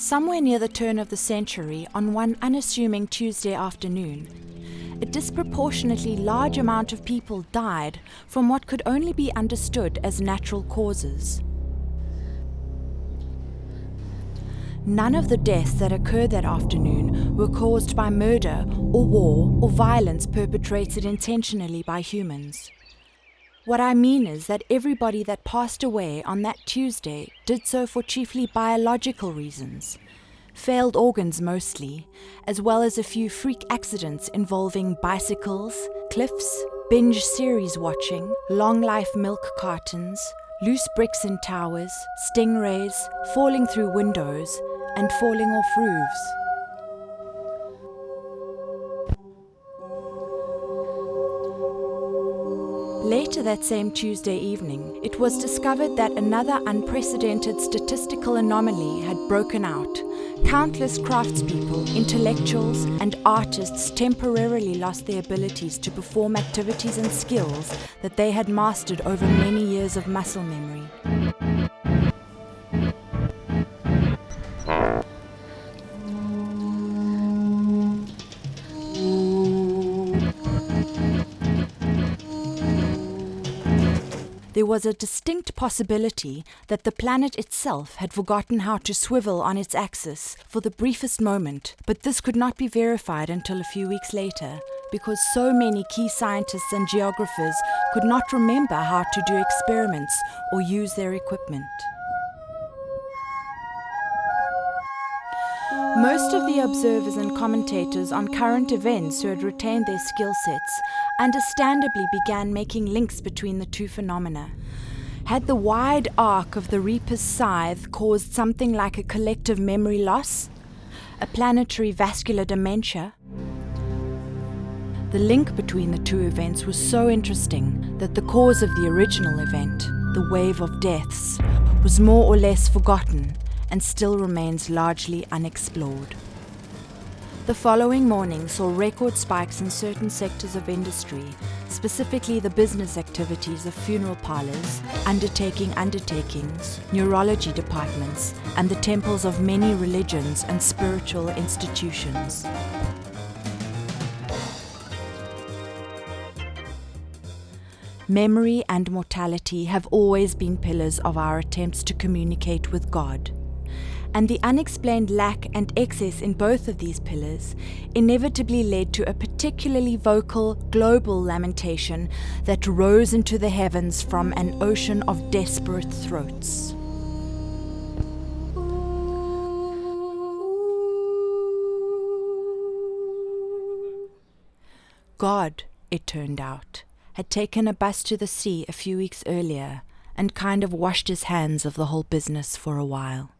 Somewhere near the turn of the century, on one unassuming Tuesday afternoon, a disproportionately large amount of people died from what could only be understood as natural causes. None of the deaths that occurred that afternoon were caused by murder or war or violence perpetrated intentionally by humans. What I mean is that everybody that passed away on that Tuesday did so for chiefly biological reasons, failed organs mostly, as well as a few freak accidents involving bicycles, cliffs, binge series watching, long life milk cartons, loose bricks in towers, stingrays, falling through windows, and falling off roofs. Later that same Tuesday evening, it was discovered that another unprecedented statistical anomaly had broken out. Countless craftspeople, intellectuals, and artists temporarily lost their abilities to perform activities and skills that they had mastered over many years of muscle memory. There was a distinct possibility that the planet itself had forgotten how to swivel on its axis for the briefest moment, but this could not be verified until a few weeks later, because so many key scientists and geographers could not remember how to do experiments or use their equipment. Most of the observers and commentators on current events who had retained their skill sets understandably began making links between the two phenomena. Had the wide arc of the Reaper's scythe caused something like a collective memory loss? A planetary vascular dementia? The link between the two events was so interesting that the cause of the original event, the wave of deaths, was more or less forgotten and still remains largely unexplored. The following morning saw record spikes in certain sectors of industry, specifically the business activities of funeral parlors, undertakings, neurology departments, and the temples of many religions and spiritual institutions. Memory and mortality have always been pillars of our attempts to communicate with God. And the unexplained lack and excess in both of these pillars inevitably led to a particularly vocal global lamentation that rose into the heavens from an ocean of desperate throats. God, it turned out, had taken a bus to the sea a few weeks earlier and kind of washed his hands of the whole business for a while.